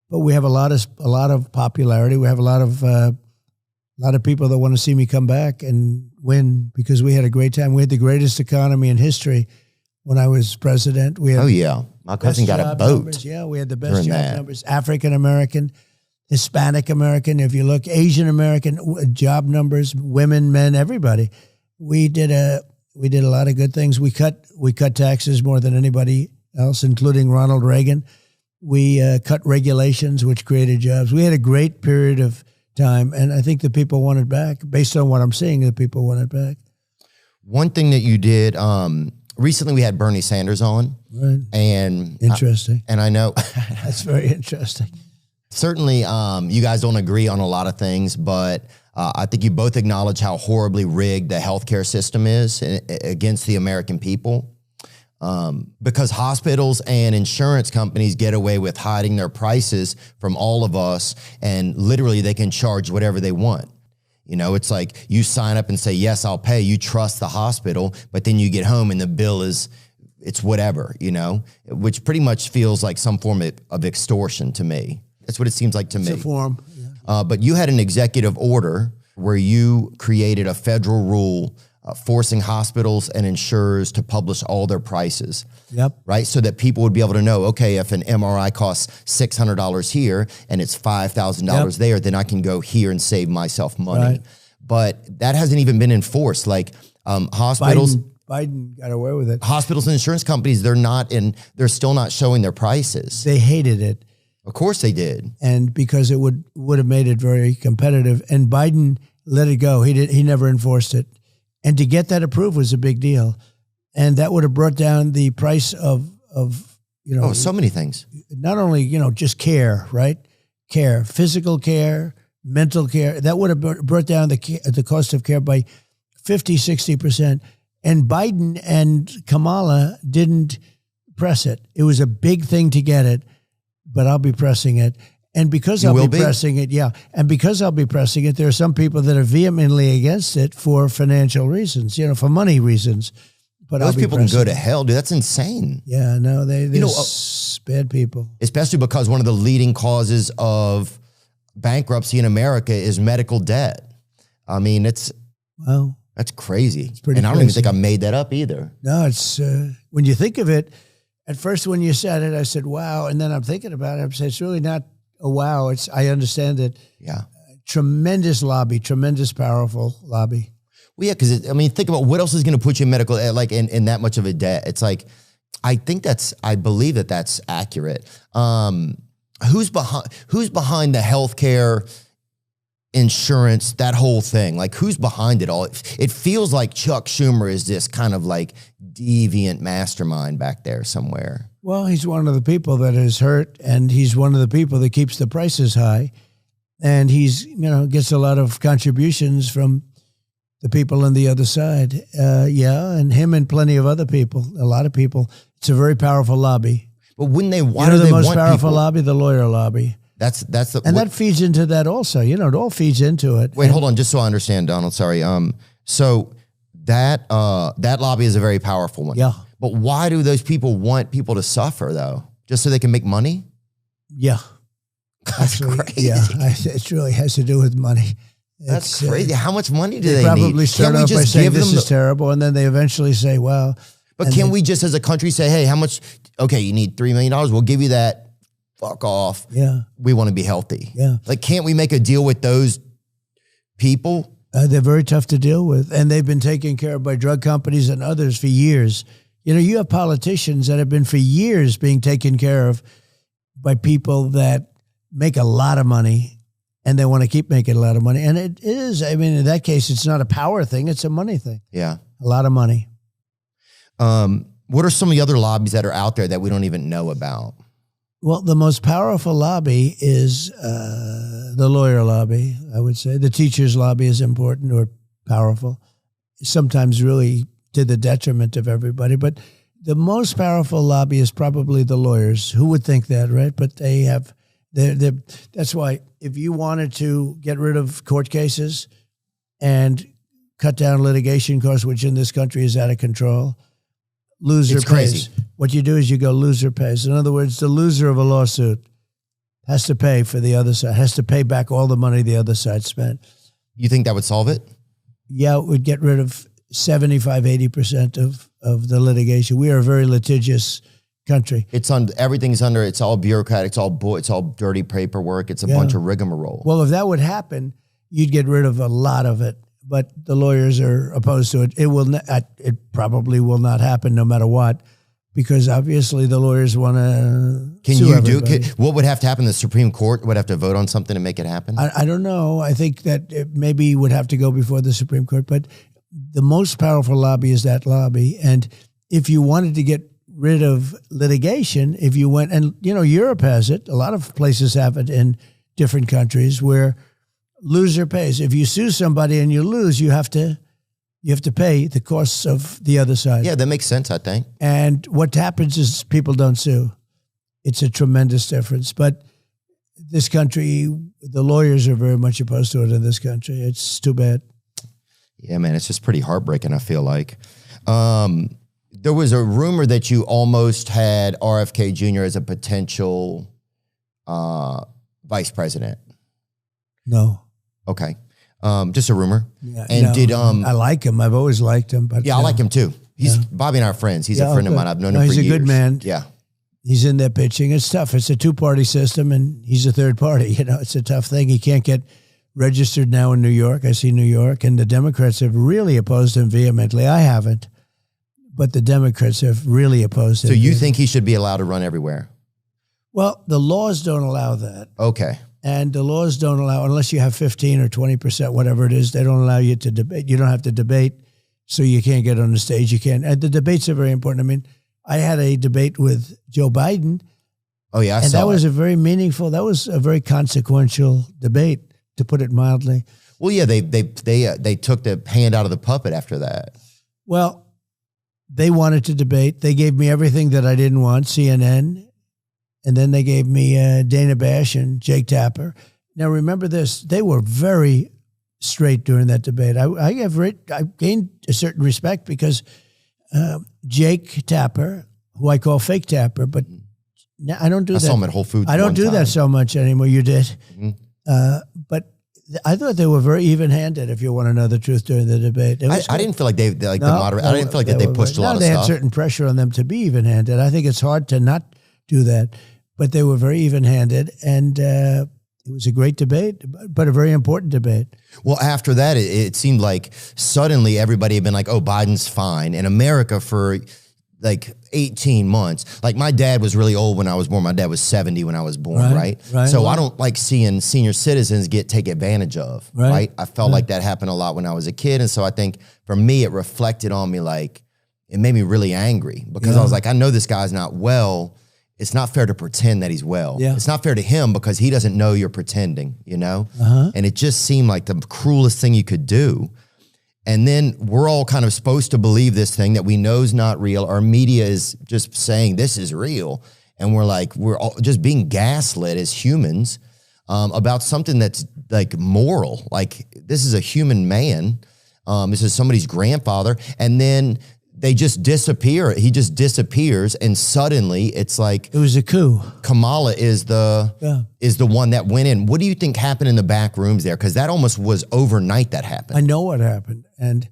But we have a lot of popularity. We have a lot of people that want to see me come back and win, because we had a great time. We had the greatest economy in history when I was president. We had my cousin got a boat. Numbers. Yeah, we had the best job numbers. African American, Hispanic American, if you look, Asian American job numbers, women, men, everybody. We did a lot of good things. We cut taxes more than anybody else, including Ronald Reagan. We cut regulations, which created jobs. We had a great period of time, and I think the people want it back. Based on what I'm seeing, the people want it back. One thing that you did recently, we had Bernie Sanders on, right. And interesting. I know that's very interesting. Certainly, you guys don't agree on a lot of things, but I think you both acknowledge how horribly rigged the healthcare system is against the American people. Because hospitals and insurance companies get away with hiding their prices from all of us, and literally they can charge whatever they want. It's like you sign up and say, yes, I'll pay. You trust the hospital, but then you get home and the bill it's whatever, which pretty much feels like some form of extortion to me. That's what it seems like to me. It's a form. Yeah. But you had an executive order where you created a federal rule forcing hospitals and insurers to publish all their prices. Yep. Right? So that people would be able to know, okay, if an MRI costs $600 here and it's $5,000 there, then I can go here and save myself money. Right. But that hasn't even been enforced. Like hospitals... Biden got away with it. Hospitals and insurance companies, they're still not showing their prices. They hated it. Of course they did. And because it would have made it very competitive. And Biden let it go. He never enforced it. And to get that approved was a big deal. And that would have brought down the price of so many things. Not only, just care, right? Care, physical care, mental care. That would have brought down the cost of care by 50, 60%. And Biden and Kamala didn't press it. It was a big thing to get it, but I'll be pressing it. And because I'll be pressing it, there are some people that are vehemently against it for financial reasons, for money reasons. But those people can go to hell, dude. That's insane. Yeah, no, they're bad people. Especially because one of the leading causes of bankruptcy in America is medical debt. I mean, that's crazy. It's pretty crazy. I don't even think I made that up either. No, it's when you think of it. At first, when you said it, I said, "Wow," and then I'm thinking about it. I said, "It's really not a wow." I understand it. Yeah, tremendous lobby, tremendous powerful lobby. Well, yeah, because think about what else is going to put you in medical in that much of a debt. It's like I believe that's accurate. Who's behind the healthcare? Insurance, that whole thing, like who's behind it all? It feels like Chuck Schumer is this kind of like deviant mastermind back there somewhere. Well, he's one of the people that is hurt, and he's one of the people that keeps the prices high, and he's gets a lot of contributions from the people on the other side. And him and plenty of other people, a lot of people. It's a very powerful lobby. But wouldn't they? Why do the most powerful lobby? The lawyer lobby. That feeds into that also. It all feeds into it. Wait, hold on, just so I understand, Donald. Sorry. So that lobby is a very powerful one. Yeah. But why do those people want people to suffer though? Just so they can make money? Yeah. That's crazy. Yeah. It really has to do with money. That's crazy. How much money do they probably need? start off by saying this is terrible, and then they eventually say, well. But can we just as a country say, hey, how much? Okay, you need $3 million. We'll give you that. Fuck off. Yeah. We want to be healthy. Yeah. Like, can't we make a deal with those people? They're very tough to deal with, and they've been taken care of by drug companies and others for years. You know, you have politicians that have been for years being taken care of by people that make a lot of money, and they want to keep making a lot of money. And it is, I mean, in that case, it's not a power thing, it's a money thing. Yeah. A lot of money. What are some of the other lobbies that are out there that we don't even know about? Well, the most powerful lobby is the lawyer lobby, I would say. The teacher's lobby is important or powerful, sometimes really to the detriment of everybody. But the most powerful lobby is probably the lawyers. Who would think that, right? But they have, that's why if you wanted to get rid of court cases and cut down litigation costs, which in this country is out of control, loser pays. Crazy. What you do is you go loser pays. In other words, the loser of a lawsuit has to pay for the other side, has to pay back all the money the other side spent. You think that would solve it? Yeah, it would get rid of 75, 80% of the litigation. We are a very litigious country. Everything's under, it's all bureaucratic, it's all dirty paperwork, it's a bunch of rigmarole. Well, if that would happen, you'd get rid of a lot of it. But the lawyers are opposed to it. It probably will not happen no matter what, because obviously the lawyers want to. What would have to happen? The Supreme Court would have to vote on something to make it happen? I don't know. I think that it maybe would have to go before the Supreme Court. But the most powerful lobby is that lobby. And if you wanted to get rid of litigation, if you went, and you know, Europe has it. A lot of places have it in different countries where loser pays. If you sue somebody and you lose, you have to pay the costs of the other side. Yeah, that makes sense, I think. And what happens is people don't sue. It's a tremendous difference. But this country, the lawyers are very much opposed to it in this country. It's too bad. Yeah, man, it's just pretty heartbreaking, I feel like. There was a rumor that you almost had RFK Jr. as a potential vice president. No. Okay. Just a rumor. Yeah, I like him. I've always liked him. But yeah, I like him too. Bobby and I are friends. He's a friend of mine. I've known him for years. He's a good man. Yeah. He's in there pitching. It's tough. It's a two-party system, and he's a third party. You know, it's a tough thing. He can't get registered now in New York. I see New York, and the Democrats have really opposed him vehemently. I haven't, but the Democrats have really opposed him. So you think he should be allowed to run everywhere? Well, the laws don't allow that. Okay. And the laws don't allow, unless you have 15 or 20%, whatever it is, they don't allow you to debate. You don't have to debate, so you can't get on the stage. You can't. And the debates are very important. I mean, I had a debate with Joe Biden. Oh, yeah, and that was a very meaningful, that was a very consequential debate, to put it mildly. Well, yeah, they took the hand out of the puppet after that. Well, they wanted to debate. They gave me everything that I didn't want, CNN. And then they gave me Dana Bash and Jake Tapper. Now, remember this. They were very straight during that debate. I gained a certain respect because Jake Tapper, who I call Fake Tapper, but I don't do that. I saw him at Whole Foods. I don't do that so much anymore. You did. Mm-hmm. But I thought they were very even-handed, if you want to know the truth, during the debate. I didn't feel like the moderator. I didn't feel like they pushed a lot of stuff. They had certain pressure on them to be even-handed. I think it's hard to not do that. But they were very even-handed, and it was a great debate, but a very important debate. Well, after that, it seemed like suddenly everybody had been like, oh, Biden's fine. In America for like 18 months. Like my dad was really old when I was born. My dad was 70 when I was born, right? So I don't like seeing senior citizens take advantage of, right? I felt like that happened a lot when I was a kid. And so I think for me, it reflected on me like, it made me really angry because I was like, I know this guy's not well. It's not fair to pretend that he's well. Yeah. It's not fair to him because he doesn't know you're pretending, you know? And it just seemed like the cruelest thing you could do. And then we're all kind of supposed to believe this thing that we know is not real. Our media is just saying this is real. And we're like, we're all just being gaslit as humans about something that's like moral. Like this is a human man. This is somebody's grandfather. And then they just disappear. He just disappears, and suddenly it's like It was a coup. Kamala is the one that went in. What do you think happened in the back rooms there? Because that almost was overnight that happened. I know what happened, and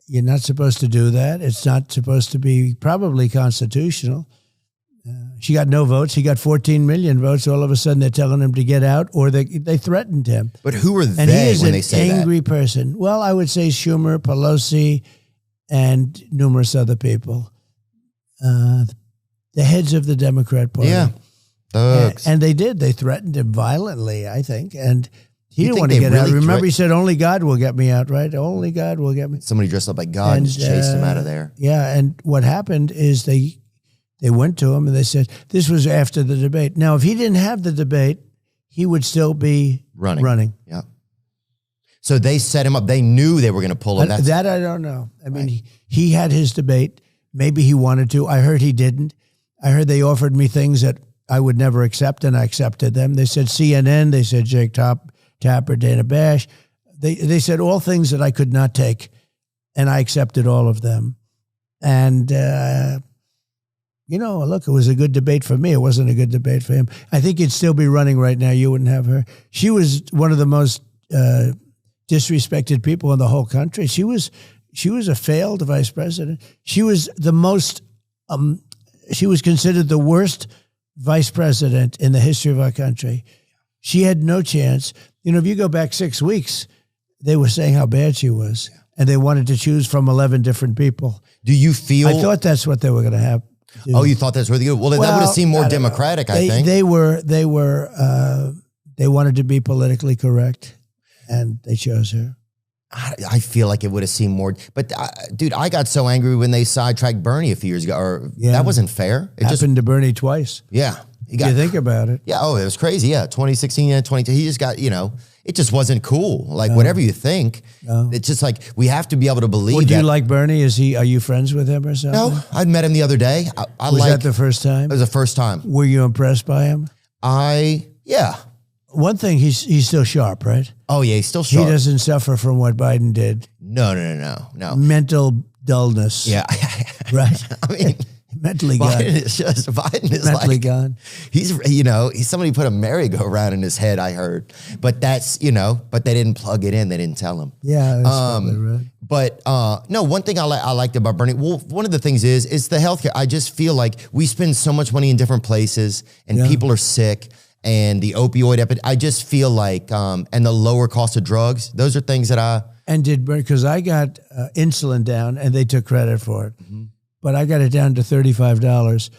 you're not supposed to do that. It's not supposed to be probably constitutional. She got no votes. He got 14 million votes. All of a sudden, they're telling him to get out, or they threatened him. But who were And he is when an they say angry person. Well, I would say Schumer, Pelosi, and numerous other people. The heads of the Democrat Party. Yeah. Thugs. And they did. They threatened him violently, I think. And he You didn't think want to they get out. really Remember, he said, only God will get me out, right? Only God will get me. Somebody dressed up like God and just chased him out of there. Yeah, and what happened is they went to him and they said, this was after the debate. Now, if he didn't have the debate, he would still be running. Yeah. So they set him up. They knew they were going to pull him. That I don't know. I mean, he had his debate. Maybe he wanted to. I heard he didn't. I heard they offered me things that I would never accept, and I accepted them. They said CNN. They said Jake Tapper, Dana Bash. They said all things that I could not take, and I accepted all of them. And, look, it was a good debate for me. It wasn't a good debate for him. I think he'd still be running right now. You wouldn't have her. She was one of the most disrespected people in the whole country. She was a failed vice president. She was the most, she was considered the worst vice president in the history of our country. She had no chance. If you go back 6 weeks, they were saying how bad she was, and they wanted to choose from 11 different people. Do you feel? I thought that's what they were going to have. Oh, you thought that's really good? Well, that would have seemed more democratic, I think. They wanted to be politically correct, and they chose her. I feel like it would have seemed more. But, dude, I got so angry when they sidetracked Bernie a few years ago. That wasn't fair. It happened to Bernie twice. Yeah. You think about it. Yeah. Oh, it was crazy. Yeah. 2016 and 22. He just got, it just wasn't cool. Like, whatever you think, it's just like we have to be able to believe that. Do you like Bernie? Are you friends with him or something? No, I met him the other day. Was that the first time? It was the first time. Were you impressed by him? Yeah. One thing, he's still sharp, right? Oh, yeah, he's still sharp. He doesn't suffer from what Biden did. No. Mental dullness. Yeah. Right? I mean, mentally gone. Biden is mentally like, gone. He's somebody put a merry-go-round in his head, I heard. But that's, but they didn't plug it in. They didn't tell him. Yeah, that's probably right. But no, one thing I liked about Bernie, well, one of the things is the healthcare. I just feel like we spend so much money in different places, and people are sick. And the opioid epidemic, I just feel like, and the lower cost of drugs, those are things that because I got insulin down and they took credit for it. Mm-hmm. But I got it down to $35.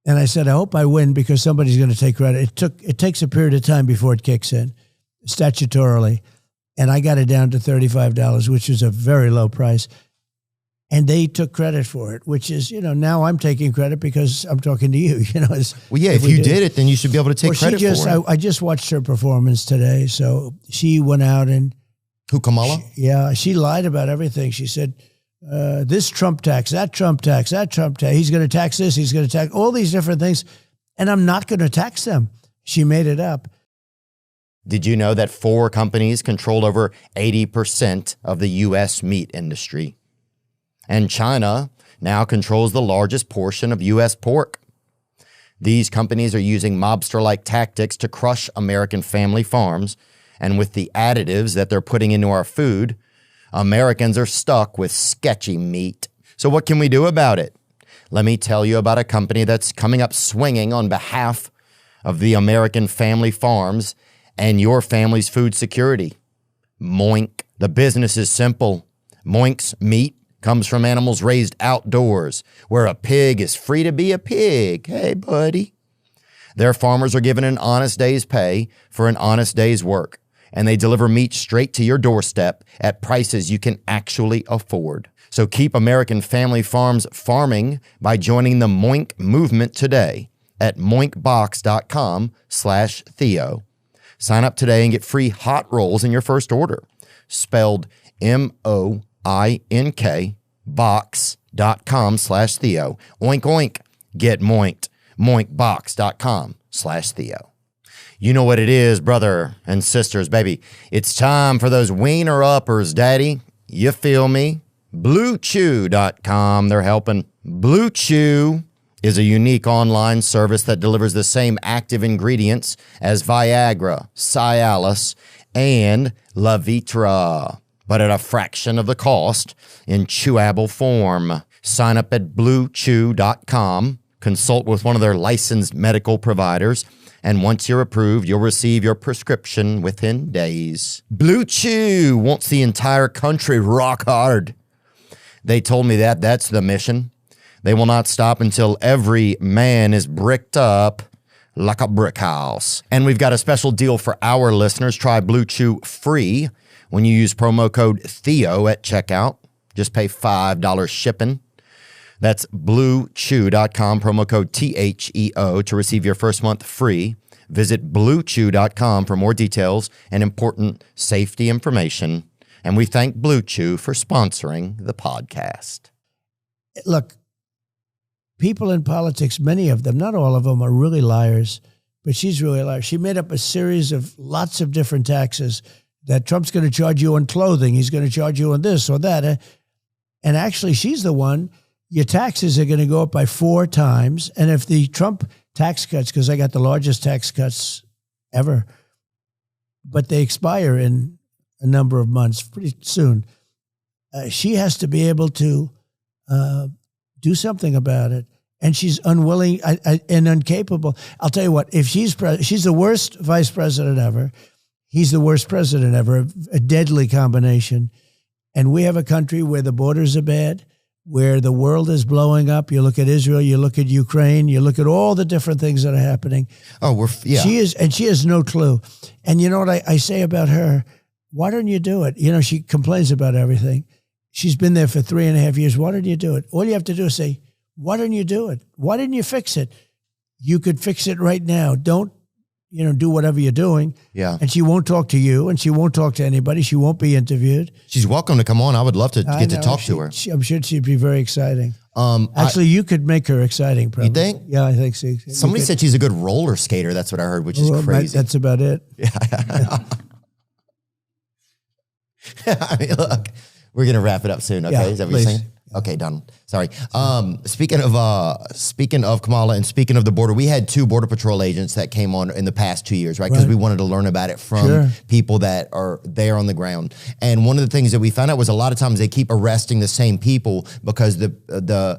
And I said, I hope I win because somebody's going to take credit. It takes a period of time before it kicks in statutorily. And I got it down to $35, which is a very low price. And they took credit for it, which is, now I'm taking credit because I'm talking to you. Well, yeah, if you did it, then you should be able to take credit for it. I just watched her performance today. So she went out and... Who, Kamala? She lied about everything. She said, this Trump tax, that Trump tax, that Trump tax. He's going to tax this, he's going to tax all these different things. And I'm not going to tax them. She made it up. Did you know that 4 companies control over 80% of the U.S. meat industry? And China now controls the largest portion of U.S. pork. These companies are using mobster-like tactics to crush American family farms, and with the additives that they're putting into our food, Americans are stuck with sketchy meat. So what can we do about it? Let me tell you about a company that's coming up swinging on behalf of the American family farms and your family's food security. Moink. The business is simple. Moink's meat comes from animals raised outdoors, where a pig is free to be a pig. Hey, buddy. Their farmers are given an honest day's pay for an honest day's work, and they deliver meat straight to your doorstep at prices you can actually afford. So keep American family farms farming by joining the Moink movement today at moinkbox.com/Theo. Sign up today and get free hot rolls in your first order, spelled MOINK box.com/Theo. Oink, oink. Get moinked. Moinkbox.com/Theo. You know what it is, brother and sisters, baby. It's time for those wiener uppers, daddy. You feel me? BlueChew.com. They're helping. Blue Chew is a unique online service that delivers the same active ingredients as Viagra, Cialis, and Levitra, but at a fraction of the cost in chewable form. Sign up at BlueChew.com, consult with one of their licensed medical providers, and once you're approved, you'll receive your prescription within days. Blue Chew wants the entire country rock hard. They told me that that's the mission. They will not stop until every man is bricked up like a brick house. And we've got a special deal for our listeners. Try Blue Chew free when you use promo code Theo at checkout. Just pay $5 shipping. That's BlueChew.com, promo code THEO to receive your first month free. Visit BlueChew.com for more details and important safety information. And we thank Blue Chew for sponsoring the podcast. Look, people in politics, many of them, not all of them, are really liars, but she's really a liar. She made up a series of lots of different taxes that Trump's going to charge you on clothing. He's going to charge you on this or that. And actually, she's the one, your taxes are going to go up by 4 times. And if the Trump tax cuts, because I got the largest tax cuts ever, but they expire in a number of months, pretty soon, she has to be able to do something about it. And she's unwilling and incapable. I'll tell you what, if she's the worst vice president ever, he's the worst president ever, a deadly combination. And we have a country where the borders are bad, where the world is blowing up. You look at Israel, you look at Ukraine, you look at all the different things that are happening. Oh, She has no clue. And you know what I say about her? Why don't you do it? You know, she complains about everything. She's been there for 3.5 years. Why don't you do it? All you have to do is say, why don't you do it? Why didn't you fix it? You could fix it right now. Don't, do whatever you're doing. Yeah. And she won't talk to you, and she won't talk to anybody. She won't be interviewed. She's welcome to come on. I would love to get to talk to her. I'm sure she'd be very exciting. Actually, you could make her exciting, probably. You think? Yeah, I think so. Somebody said she's a good roller skater. That's what I heard, which is crazy. That's about it. Yeah. I mean, look, we're going to wrap it up soon, okay? Yeah, is that what you're saying? Okay, done. Sorry. Speaking of Kamala and speaking of the border, we had 2 Border Patrol agents that came on in the past 2 years, right? Because we wanted to learn about it from people that are there on the ground. And one of the things that we found out was a lot of times they keep arresting the same people because the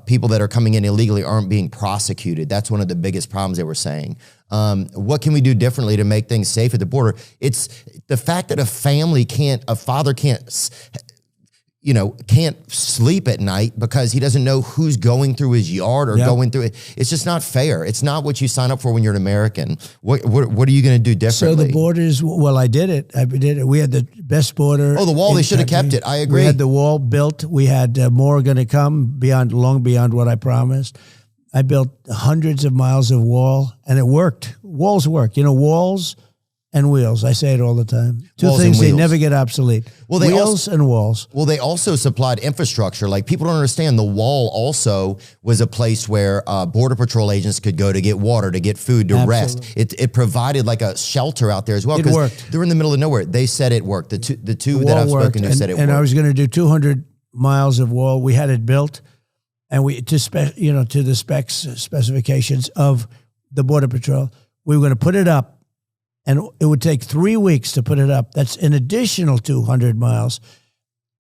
people that are coming in illegally aren't being prosecuted. That's one of the biggest problems they were saying. What can we do differently to make things safe at the border? It's the fact that a father can't sleep at night because he doesn't know who's going through his yard or going through it. It's just not fair. It's not what you sign up for when you're an American. What are you going to do differently? So the borders, I did it. We had the best border. Oh, the wall, they should have kept it. I agree. We had the wall built. We had more going to come long beyond what I promised. I built hundreds of miles of wall, and it worked. Walls work. Walls and wheels. I say it all the time. 2 things, they never get obsolete. Well, wheels and walls. Well, they also supplied infrastructure. Like, people don't understand, the wall also was a place where Border Patrol agents could go to get water, to get food, to rest. It provided like a shelter out there as well. It worked. They're in the middle of nowhere. They said it worked. The two that I've spoken to said it worked. And I was going to do 200 miles of wall. We had it built, and to the specifications of the Border Patrol. We were going to put it up. And it would take 3 weeks to put it up. That's an additional 200 miles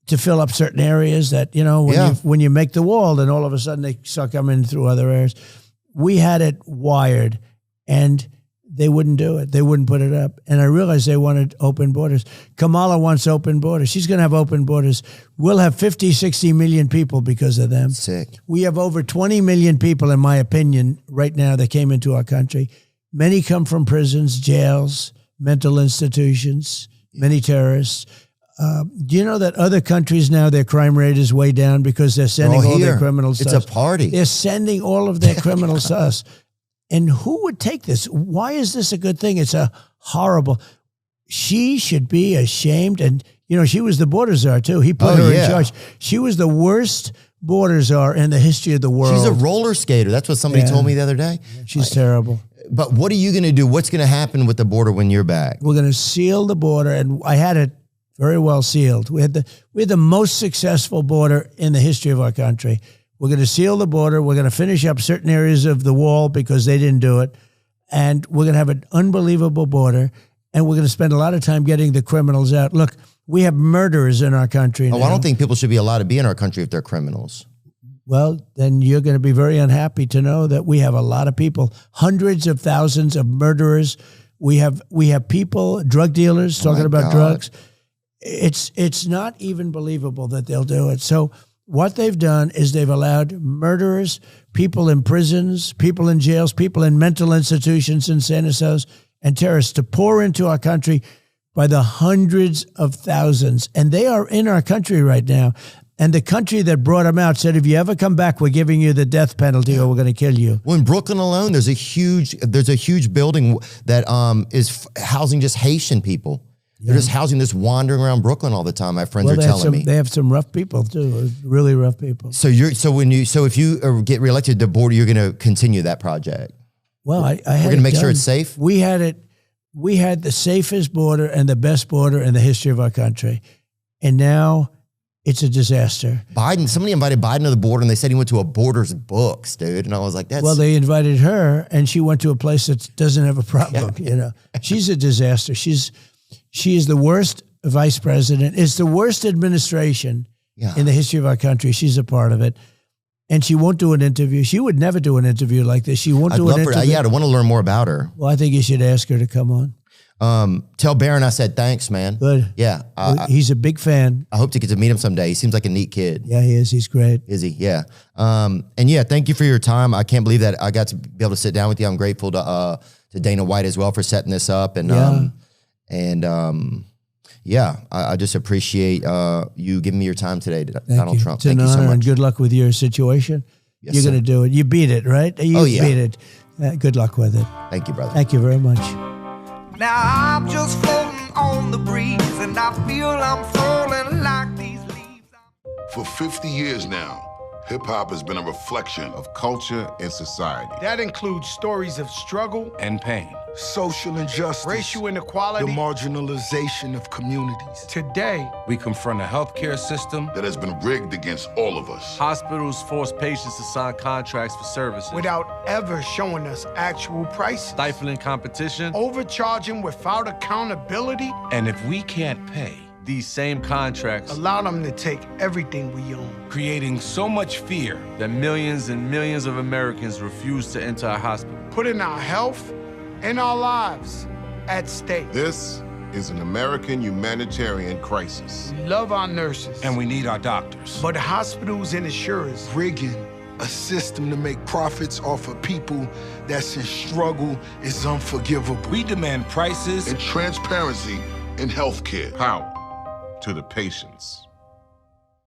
to fill up certain areas that, when you make the wall, then all of a sudden they start coming through other areas. We had it wired, and they wouldn't do it. They wouldn't put it up. And I realized they wanted open borders. Kamala wants open borders. She's going to have open borders. We'll have 50, 60 million people because of them. Sick. We have over 20 million people, in my opinion, right now that came into our country. Many come from prisons, jails, mental institutions, many terrorists. Do you know that other countries now, their crime rate is way down because they're sending all their criminals to us? It's a party. They're sending all of their criminals to us. And who would take this? Why is this a good thing? It's a horrible. She should be ashamed. And, she was the border czar, too. He put her in charge. She was the worst border czar in the history of the world. She's a roller skater. That's what somebody told me the other day. She's terrible. But what are you going to do? What's going to happen with the border when you're back? We're going to seal the border, and I had it very well sealed. We had the most successful border in the history of our country. We're going to seal the border. We're going to finish up certain areas of the wall because they didn't do it. And we're going to have an unbelievable border. And we're going to spend a lot of time getting the criminals out. Look, we have murderers in our country now. I don't think people should be allowed to be in our country if they're criminals. Well, then you're going to be very unhappy to know that we have a lot of people, hundreds of thousands of murderers. We have people, drug dealers talking about drugs. It's not even believable that they'll do it. So what they've done is they've allowed murderers, people in prisons, people in jails, people in mental institutions, insane asylums, and terrorists to pour into our country by the hundreds of thousands. And they are in our country right now. And the country that brought them out said, if you ever come back, we're giving you the death penalty or we're going to kill you. Well, in Brooklyn alone, there's a huge building that is housing just Haitian people. They're just housing this wandering around Brooklyn all the time. My friends are telling me. They have some rough people too, really rough people. So if you get reelected to the board, you're going to continue that project. Well, we're going to make sure it's safe. We had the safest border and the best border in the history of our country, and now it's a disaster. Somebody invited Biden to the border, and they said he went to a Borders Books, dude. And I was like, that's... Well, they invited her, and she went to a place that doesn't have a problem, you know. She's a disaster. She is the worst vice president. It's the worst administration in the history of our country. She's a part of it. And she won't do an interview. She would never do an interview like this. She won't do an interview. I want to learn more about her. Well, I think you should ask her to come on. Tell Barron I said thanks, man. Good. Yeah. He's a big fan. I hope to get to meet him someday. He seems like a neat kid. Yeah, he is. He's great. Is he? Yeah. And yeah, thank you for your time. I can't believe that I got to be able to sit down with you. I'm grateful to Dana White as well for setting this up. And I just appreciate you giving me your time today, Donald Trump. Thank you so much. And good luck with your situation. Yes, You're going to do it. You beat it, right? You beat it. Good luck with it. Thank you, brother. Thank you very much. Now I'm just floating on the breeze, and I feel I'm falling like these leaves. For 50 years now, hip-hop has been a reflection of culture and society. That includes stories of struggle and pain, social injustice, racial inequality, the marginalization of communities. Today, we confront a healthcare system that has been rigged against all of us. Hospitals force patients to sign contracts for services without ever showing us actual prices. Stifling competition. Overcharging without accountability. And if we can't pay, these same contracts allow them to take everything we own, creating so much fear that millions and millions of Americans refuse to enter our hospital, putting our health and our lives at stake. This is an American humanitarian crisis. We love our nurses, and we need our doctors, but hospitals and insurers rigging a system to make profits off of people that's in struggle is unforgivable. We demand prices and transparency in healthcare. Power to the patients.